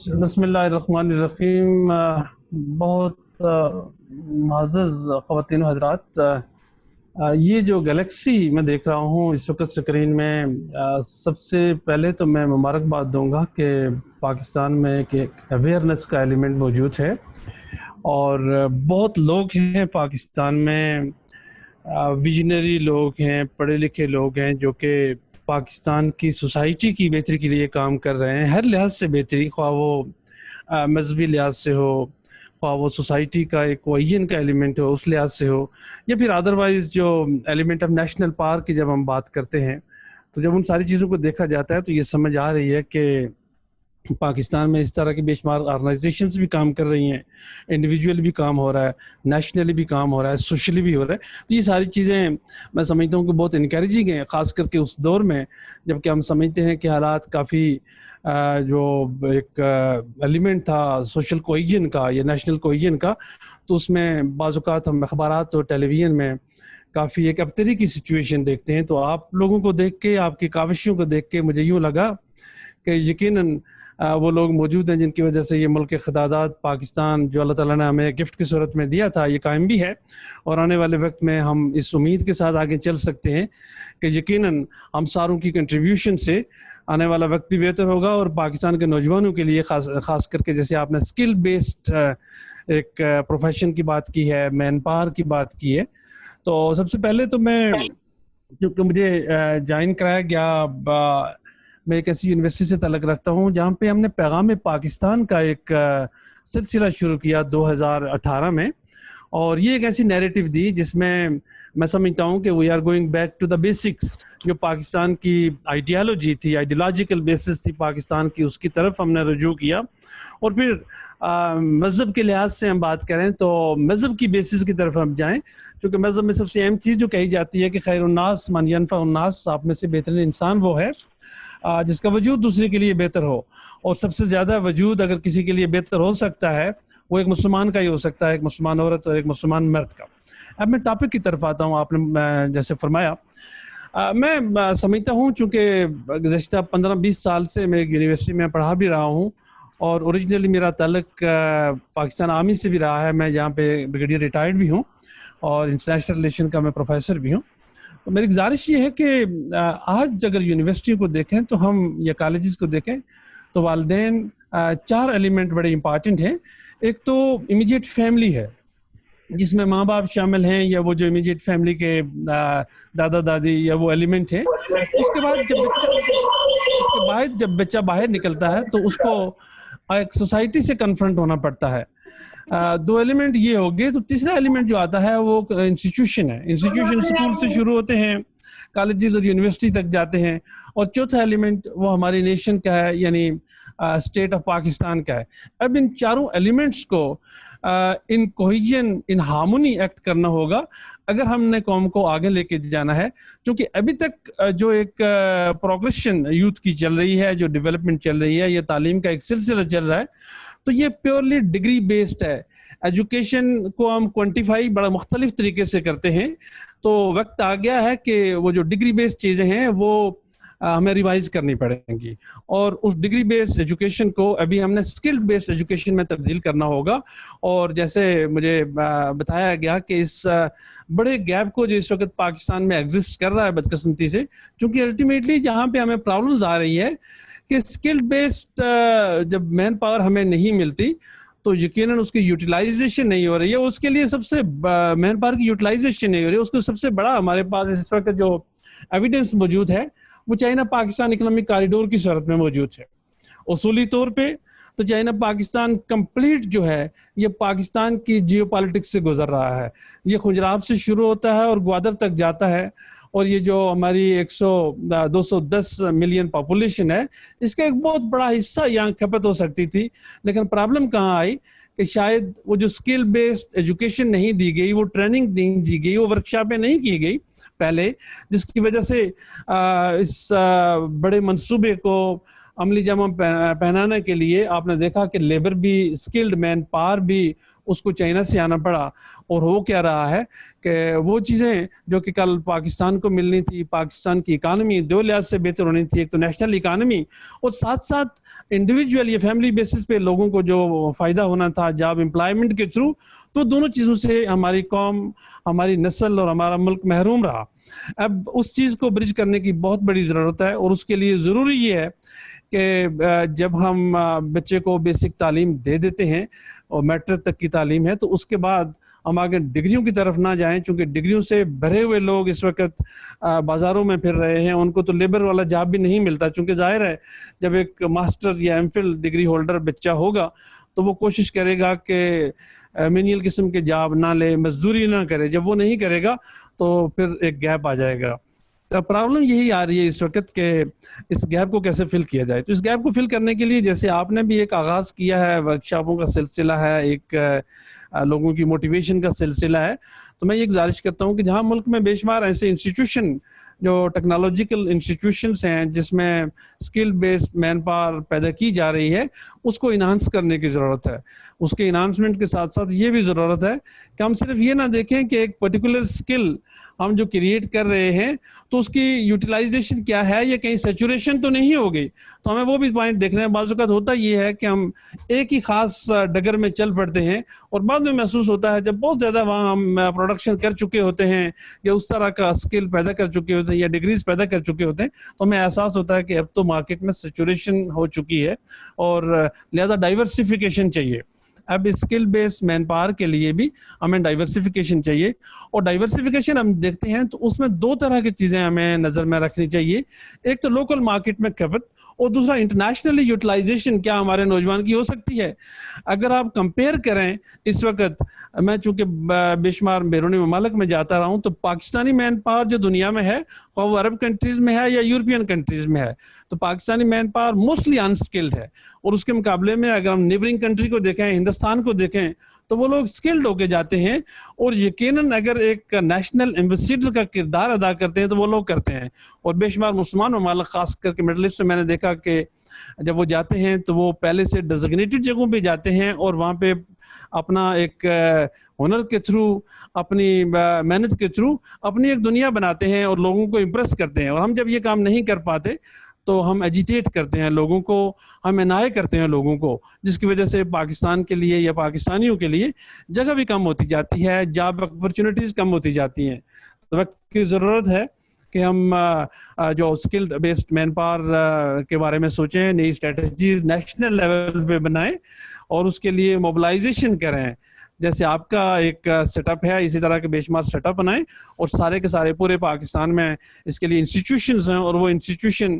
بسم اللہ الرحمن الرحیم۔ بہت معزز خواتین و حضرات، یہ جو گلیکسی میں دیکھ رہا ہوں اس وقت اسکرین میں، سب سے پہلے تو میں مبارکباد دوں گا کہ پاکستان میں ایک اویئرنیس کا ایلیمنٹ موجود ہے، اور بہت لوگ ہیں پاکستان میں، ویژنری لوگ ہیں، پڑھے لکھے لوگ ہیں جو کہ پاکستان کی سوسائٹی کی بہتری کے لیے کام کر رہے ہیں، ہر لحاظ سے بہتری، خواہ وہ مذہبی لحاظ سے ہو، خواہ وہ سوسائٹی کا ایک کوہیژن کا ایلیمنٹ ہو اس لحاظ سے ہو، یا پھر ادروائز جو ایلیمنٹ آف نیشنل پارک کی جب ہم بات کرتے ہیں تو جب ان ساری چیزوں کو دیکھا جاتا ہے تو یہ سمجھ آ رہی ہے کہ پاکستان میں اس طرح کی بے شمار آرگنائزیشنز بھی کام کر رہی ہیں، انڈیویجول بھی کام ہو رہا ہے، نیشنلی بھی کام ہو رہا ہے، سوشلی بھی ہو رہا ہے۔ تو یہ ساری چیزیں میں سمجھتا ہوں کہ بہت انکریجنگ ہیں، خاص کر کے اس دور میں جب کہ ہم سمجھتے ہیں کہ حالات کافی جو ایک ایلیمنٹ تھا سوشل کوہیژن کا یا نیشنل کوہیژن کا، تو اس میں بعض اوقات ہم اخبارات اور ٹیلی ویژن میں کافی ایک ابتری کی سچویشن دیکھتے ہیں۔ تو آپ لوگوں کو دیکھ کے، آپ کی کاوشوں کو دیکھ کے مجھے یوں لگا کہ یقیناً وہ لوگ موجود ہیں جن کی وجہ سے یہ ملک خدادات پاکستان جو اللہ تعالیٰ نے ہمیں گفٹ کی صورت میں دیا تھا، یہ قائم بھی ہے، اور آنے والے وقت میں ہم اس امید کے ساتھ آگے چل سکتے ہیں کہ یقیناً ہم ساروں کی کنٹریبیوشن سے آنے والا وقت بھی بہتر ہوگا، اور پاکستان کے نوجوانوں کے لیے خاص کر کے جیسے آپ نے اسکل بیسڈ ایک پروفیشن کی بات کی ہے، مین پاور کی بات کی ہے، تو سب سے پہلے تو میں، کیونکہ مجھے جوائن کرایا گیا، میں ایک ایسی یونیورسٹی سے تعلق رکھتا ہوں جہاں پہ ہم نے پیغام پاکستان کا ایک سلسلہ شروع کیا 2018 میں، اور یہ ایک ایسی نیریٹو دی جس میں سمجھتا ہوں کہ we are going back to the basics, جو پاکستان کی آئیڈیالوجی تھی، آئیڈیالوجیکل بیسس تھی پاکستان کی، اس کی طرف ہم نے رجوع کیا۔ اور پھر مذہب کے لحاظ سے ہم بات کریں تو مذہب کی بیسس کی طرف ہم جائیں، کیونکہ مذہب میں سب سے اہم چیز جو کہی جاتی ہے کہ خیر الناس من ینفع الناس، آپ میں سے بہترین انسان وہ ہے جس کا وجود دوسرے کے لیے بہتر ہو، اور سب سے زیادہ وجود اگر کسی کے لیے بہتر ہو سکتا ہے وہ ایک مسلمان کا ہی ہو سکتا ہے، ایک مسلمان عورت اور ایک مسلمان مرد کا۔ اب میں ٹاپک کی طرف آتا ہوں، آپ نے جیسے فرمایا، میں سمجھتا ہوں چونکہ گزشتہ 15-20 سال سے میں ایک یونیورسٹی میں پڑھا بھی رہا ہوں، اور اوریجنلی میرا تعلق پاکستان آرمی سے بھی رہا ہے، میں جہاں پہ بریگیڈیئر ریٹائرڈ بھی ہوں اور انٹرنیشنل ریلیشن کا میں پروفیسر بھی ہوں۔ تو میری گزارش یہ ہے کہ آج اگر یونیورسٹی کو دیکھیں تو ہم یا کالجز کو دیکھیں تو والدین 4 ایلیمنٹ بڑے امپارٹنٹ ہیں۔ ایک تو امیجیٹ فیملی ہے جس میں ماں باپ شامل ہیں، یا وہ جو امیجیٹ فیملی کے دادا دادی یا وہ ایلیمنٹ ہیں۔ اس کے بعد جب بچہ باہر نکلتا ہے تو اس کو ایک سوسائٹی سے کنفرنٹ ہونا پڑتا ہے۔ 2 ایلیمنٹ یہ ہو گئے، تو تیسرا ایلیمنٹ جو آتا ہے وہ انسٹیٹیوشن ہے، انسٹیٹیوشن اسکول سے شروع ہوتے ہیں، کالجز اور یونیورسٹی تک جاتے ہیں، اور چوتھا ایلیمنٹ وہ ہماری نیشن کا ہے، یعنی اسٹیٹ آف پاکستان کا ہے۔ اب ان چاروں ایلیمنٹس کو ان کوہیژن، ان ہارمونی ایکٹ کرنا ہوگا اگر ہم نے قوم کو آگے لے کے جانا ہے، کیونکہ ابھی تک جو ایک پروگریشن یوتھ کی چل رہی ہے، جو ڈیولپمنٹ چل رہی ہے، یہ تعلیم کا ایک سلسلہ چل رہا ہے، تو یہ پیورلی ڈگری بیسڈ ہے۔ ایجوکیشن کو ہم کوانٹیفائی بڑا مختلف طریقے سے کرتے ہیں، تو وقت آ گیا ہے کہ وہ جو ڈگری بیسڈ چیزیں ہیں وہ ہمیں ریوائز کرنی پڑیں گی، اور اس ڈگری بیسڈ ایجوکیشن کو ابھی ہم نے اسکل بیسڈ ایجوکیشن میں تبدیل کرنا ہوگا۔ اور جیسے مجھے بتایا گیا کہ اس بڑے گیپ کو جو اس وقت پاکستان میں ایگزسٹ کر رہا ہے بدقسمتی سے، کیونکہ الٹیمیٹلی جہاں پہ ہمیں پرابلمز آ رہی ہے کہ اسکل بیسڈ جب مین پاور ہمیں نہیں ملتی تو یقیناً اس کی یوٹیلائزیشن نہیں ہو رہی ہے، اس کے لیے سب سے مین پاور کی یوٹیلائزیشن نہیں ہو رہی ہے، اس کو سب سے بڑا ہمارے پاس اس وقت جو ایویڈنس موجود ہے وہ چائنا پاکستان اکنامک کاریڈور کی صورت میں موجود ہے۔ اصولی طور پہ تو چائنا پاکستان کمپلیٹ جو ہے یہ پاکستان کی جیو پالیٹکس سے گزر رہا ہے، یہ خجراب سے شروع ہوتا ہے اور گوادر تک جاتا ہے، اور یہ جو ہماری 210 ملین پاپولیشن ہے اس کا ایک بہت بڑا حصہ یہاں کھپت ہو سکتی تھی، لیکن پرابلم کہاں آئی کہ شاید وہ جو اسکل بیسڈ ایجوکیشن نہیں دی گئی، وہ ٹریننگ نہیں دی گئی، وہ ورکشاپیں نہیں کی گئی پہلے، جس کی وجہ سے اس بڑے منصوبے کو عملی جامہ پہنانے کے لیے آپ نے دیکھا کہ لیبر بھی، اسکلڈ مین پاور بھی اس کو چائنا سے آنا پڑا، اور وہ کیا رہا ہے کہ وہ چیزیں جو کہ کل پاکستان کو ملنی تھی، پاکستان کی اکانومی دو لحاظ سے بہتر ہونی تھی، ایک تو نیشنل اکانومی اور ساتھ ساتھ انڈیویجول یا فیملی بیسس پہ لوگوں کو جو فائدہ ہونا تھا جاب امپلائمنٹ کے تھرو، تو دونوں چیزوں سے ہماری قوم، ہماری نسل اور ہمارا ملک محروم رہا۔ اب اس چیز کو برج کرنے کی بہت بڑی ضرورت ہے، اور اس کے لیے ضروری یہ ہے کہ جب ہم بچے کو بیسک تعلیم دے دیتے ہیں اور میٹرک تک کی تعلیم ہے، تو اس کے بعد ہم آگے ڈگریوں کی طرف نہ جائیں، چونکہ ڈگریوں سے بھرے ہوئے لوگ اس وقت بازاروں میں پھر رہے ہیں، ان کو تو لیبر والا جاب بھی نہیں ملتا، چونکہ ظاہر ہے جب ایک ماسٹر یا ایم فل ڈگری ہولڈر بچہ ہوگا تو وہ کوشش کرے گا کہ مینیل قسم کے جاب نہ لے، مزدوری نہ کرے، جب وہ نہیں کرے گا تو پھر ایک گیپ آ جائے گا۔ پرابلم یہی آ رہی ہے اس وقت کہ اس گیپ کو کیسے فل کیا جائے۔ تو اس گیپ کو فل کرنے کے لیے جیسے آپ نے بھی ایک آغاز کیا ہے، ورکشاپوں کا سلسلہ ہے، ایک لوگوں کی موٹیویشن کا سلسلہ ہے، تو میں یہ گزارش کرتا ہوں کہ جہاں ملک میں بے شمار ایسے انسٹیٹیوشن جو ٹیکنالوجیکل انسٹیٹیوشنس ہیں جس میں اسکل بیسڈ مین پاور پیدا کی جا رہی ہے، اس کو انہانس کرنے کی ضرورت ہے۔ اس کے انہانسمنٹ کے ساتھ ساتھ یہ بھی ضرورت ہے کہ ہم صرف یہ نہ دیکھیں کہ ایک پرٹیکولر اسکل ہم جو کریٹ کر رہے ہیں تو اس کی یوٹیلائزیشن کیا ہے، یا کہیں سیچوریشن تو نہیں ہوگی، تو ہمیں وہ بھی پوائنٹ دیکھنا ہے۔ بعض اوقات ہوتا یہ ہے کہ ہم ایک ہی خاص ڈگر میں چل پڑتے ہیں، اور بعد میں محسوس ہوتا ہے جب بہت زیادہ وہاں ہم پروڈکشن کر چکے ہوتے ہیں یا اس طرح کا اسکل پیدا کر چکے ہوتے ہیں یا ڈگریز پیدا کر چکے ہوتے ہیں، تو ہمیں احساس ہوتا ہے کہ اب تو مارکیٹ میں سیچوریشن ہو چکی ہے، اور لہذا ڈائیورسفیکیشن چاہیے۔ اب اسکل بیس مین پاور کے لیے بھی ہمیں ڈائیورسفیکیشن چاہیے، اور ڈائیورسفیکیشن ہم دیکھتے ہیں تو اس میں دو طرح کی چیزیں ہمیں نظر میں رکھنی چاہیے۔ ایک تو لوکل مارکیٹ میں کھپت، اور دوسرا انٹرنیشنلی یوٹیلائزیشن کیا ہمارے نوجوان کی ہو سکتی ہے۔ اگر آپ کمپیئر کریں اس وقت، میں چونکہ بے شمار بیرونی ممالک میں جاتا رہا ہوں، تو پاکستانی مین پاور جو دنیا میں ہے، وہ عرب کنٹریز میں ہے یا یورپین کنٹریز میں ہے، تو Pakistani man power mostly unskilled ہے، اور اس کے مقابلے میں اگر ہم نیبرنگ کنٹری کو دیکھیں، ہندوستان کو دیکھیں، تو وہ لوگ سکلڈ ہو کے جاتے ہیں، اور یقیناً اگر ایک نیشنل ایمبیسیڈر کا کردار ادا کرتے ہیں تو وہ لوگ کرتے ہیں۔ اور بے شمار مسلمان ممالک، خاص کر کے مڈل ایسٹ میں، میں نے دیکھا کہ جب وہ جاتے ہیں تو وہ پہلے سے ڈیزگنیٹڈ جگہوں پہ جاتے ہیں، اور وہاں پہ اپنا ایک ہنر کے تھرو، اپنی محنت کے تھرو اپنی ایک دنیا بناتے ہیں اور لوگوں کو امپریس کرتے ہیں۔ اور ہم جب یہ کام نہیں کر پاتے تو ہم ایجیٹیٹ کرتے ہیں لوگوں کو، ہم انائے کرتے ہیں لوگوں کو، جس کی وجہ سے پاکستان کے لیے یا پاکستانیوں کے لیے جگہ بھی کم ہوتی جاتی ہے، جاب اپرچونٹیز کم ہوتی جاتی ہیں۔ تو وقت کی ضرورت ہے کہ ہم جو اسکلڈ بیسڈ مین پاور کے بارے میں سوچیں، نئی اسٹریٹجیز نیشنل لیول پہ بنائیں، اور اس کے لیے موبلائزیشن کریں۔ جیسے آپ کا ایک سیٹ اپ ہے، اسی طرح کے بے شمار سیٹ اپ بنائیں، اور سارے کے سارے پورے پاکستان میں اس کے لیے انسٹیٹیوشنز ہیں، اور وہ انسٹیٹیوشن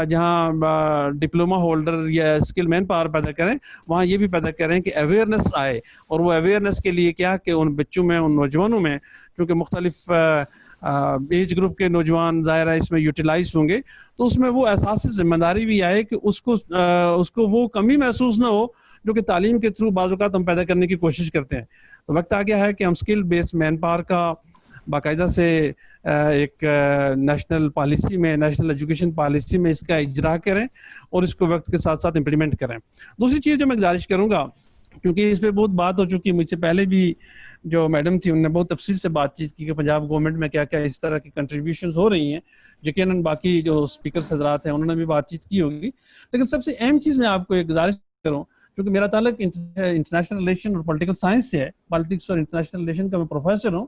جہاں ڈپلوما ہولڈر یا اسکل مین پاور پیدا کریں، وہاں یہ بھی پیدا کریں کہ اویئرنیس آئے۔ اور وہ اویئرنیس کے لیے کیا کہ ان بچوں میں، ان نوجوانوں میں، کیونکہ مختلف ایج گروپ کے نوجوان ظاہر ہے اس میں یوٹیلائز ہوں گے، تو اس میں وہ احساس ذمہ داری بھی آئے کہ اس کو وہ کمی محسوس نہ ہو جو کہ تعلیم کے تھرو بعض اوقات ہم پیدا کرنے کی کوشش کرتے ہیں۔ تو وقت آ گیا ہے کہ ہم اسکل بیس مین پاور کا باقاعدہ سے ایک نیشنل پالیسی میں، نیشنل ایجوکیشن پالیسی میں اس کا اجرا کریں، اور اس کو وقت کے ساتھ ساتھ امپلیمنٹ کریں۔ دوسری چیز جو میں گزارش کروں گا، کیونکہ اس پہ بہت بات ہو چکی، مجھ سے پہلے بھی جو میڈم تھی انہوں نے بہت تفصیل سے بات چیت کی کہ پنجاب گورنمنٹ میں کیا کیا اس طرح کی کنٹریبیوشنز ہو رہی ہیں، یقیناً باقی جو اسپیکرز حضرات ہیں انہوں نے بھی بات چیت کی ہوگی، لیکن سب سے اہم چیز میں آپ کو ایک گزارش کروں، کیونکہ میرا تعلق انٹرنیشنل ریلیشن اور پولیٹیکل سائنس سے ہے، پالیٹکس اور انٹرنیشنل ریلیشن کا میں پروفیسر ہوں۔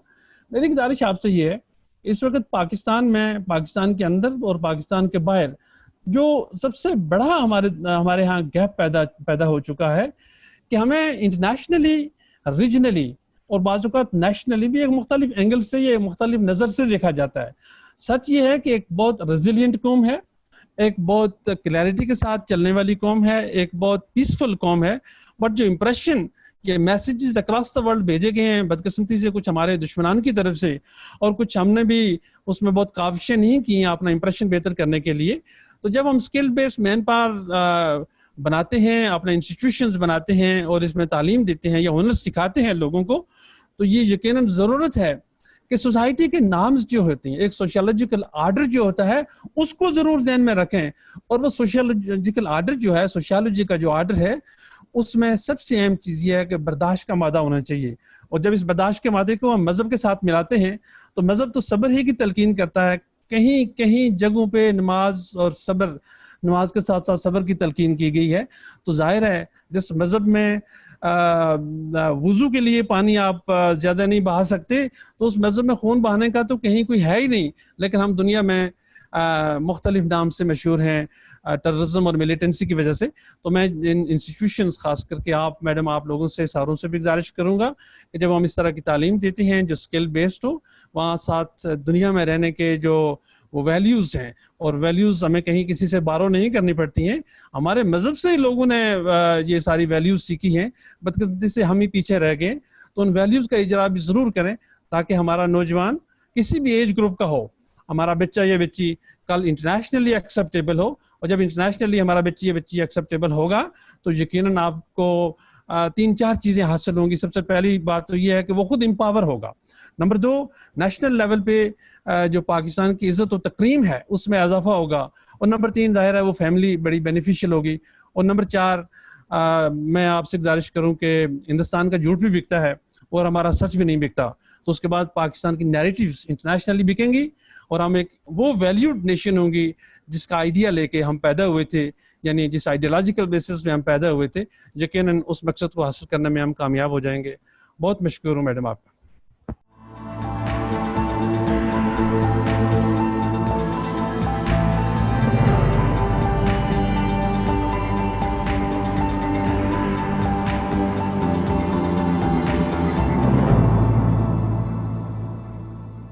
میری گزارش آپ سے یہ ہے، اس وقت پاکستان میں، پاکستان کے اندر اور پاکستان کے باہر جو سب سے بڑا ہمارے ہاں گیپ پیدا ہو چکا ہے کہ ہمیں انٹرنیشنلی، ریجنلی اور بعض اوقات نیشنلی بھی ایک مختلف اینگل سے یا مختلف نظر سے دیکھا جاتا ہے۔ سچ یہ ہے کہ ایک بہت ریزیلینٹ قوم ہے، ایک بہت کلیئرٹی کے ساتھ چلنے والی قوم ہے، ایک بہت پیسفل قوم ہے، بٹ جو امپریشن، یہ میسیجز اکراس دا ورلڈ بھیجے گئے ہیں بدقسمتی سے کچھ ہمارے دشمنان کی طرف سے، اور کچھ ہم نے بھی اس میں بہت کاوشیں نہیں کی ہیں اپنا امپریشن بہتر کرنے کے لیے۔ تو جب ہم اسکل بیس مین پاور بناتے ہیں، اپنے انسٹیٹیوشنز بناتے ہیں اور اس میں تعلیم دیتے ہیں یا ہنر سکھاتے ہیں لوگوں کو، تو یہ یقیناً ضرورت ہے کہ سوسائٹی کے نارمز جو ہوتے ہیں، ایک سوشیولوجیکل آرڈر جو ہوتا ہے، اس کو ضرور ذہن میں رکھیں، اور وہ سوشیولوجیکل آرڈر جو ہے، سوشیولوجی کا جو آرڈر ہے، اس میں سب سے اہم چیز یہ ہے کہ برداشت کا مادہ ہونا چاہیے، اور جب اس برداشت کے مادے کو ہم مذہب کے ساتھ ملاتے ہیں تو مذہب تو صبر ہی کی تلقین کرتا ہے، کہیں کہیں جگہوں پہ نماز اور صبر، نماز کے ساتھ ساتھ صبر کی تلقین کی گئی ہے، تو ظاہر ہے جس مذہب میں وضو کے لیے پانی آپ زیادہ نہیں بہا سکتے، تو اس مذہب میں خون بہانے کا تو کہیں کوئی ہے ہی نہیں، لیکن ہم دنیا میں مختلف نام سے مشہور ہیں ٹیررزم اور ملیٹنسی کی وجہ سے۔ تو میں ان انسٹیٹیوشنز خاص کر کے آپ میڈم آپ لوگوں سے ساروں سے بھی گزارش کروں گا کہ جب ہم اس طرح کی تعلیم دیتے ہیں جو اسکل بیسڈ ہو، وہاں ساتھ دنیا میں رہنے کے جو وہ ویلیوز ہیں، اور ویلیوز ہمیں کہیں کسی سے بارو نہیں کرنی پڑتی ہیں، ہمارے مذہب سے لوگوں نے یہ ساری ویلیوز سیکھی ہیں، بدقسمتی سے ہم ہی پیچھے رہ گئے، تو ان ویلیوز کا اجرا بھی ضرور کریں تاکہ ہمارا نوجوان کسی بھی ایج گروپ کا ہو، ہمارا بچہ یا بچی کل انٹرنیشنلی ایکسیپٹیبل ہو، اور جب انٹرنیشنلی ہمارا بچی یا بچی ایکسیپٹیبل ہوگا تو یقیناً آپ کو 3-4 چیزیں حاصل ہوں گی۔ سب سے پہلی بات تو یہ ہے کہ وہ خود امپاور ہوگا، نمبر 2 نیشنل لیول پہ جو پاکستان کی عزت و تکریم ہے اس میں اضافہ ہوگا، اور نمبر 3 ظاہر ہے وہ فیملی بڑی بینیفیشل ہوگی، اور نمبر 4 میں آپ سے گزارش کروں کہ ہندوستان کا جھوٹ بھی بکتا ہے اور ہمارا سچ بھی نہیں بکتا، تو اس کے بعد پاکستان کی نیریٹیوز انٹرنیشنلی بکیں گی، اور ہم ایک وہ ویلیوڈ نیشن ہوں گی جس کا آئیڈیا لے کے ہم پیدا ہوئے تھے، یعنی جس آئیڈیالوجیکل بیسس پہ ہم پیدا ہوئے تھے، یقیناً اس مقصد کو حاصل کرنے میں ہم کامیاب ہو جائیں گے۔ بہت مشکور ہوں میڈم آپ کا۔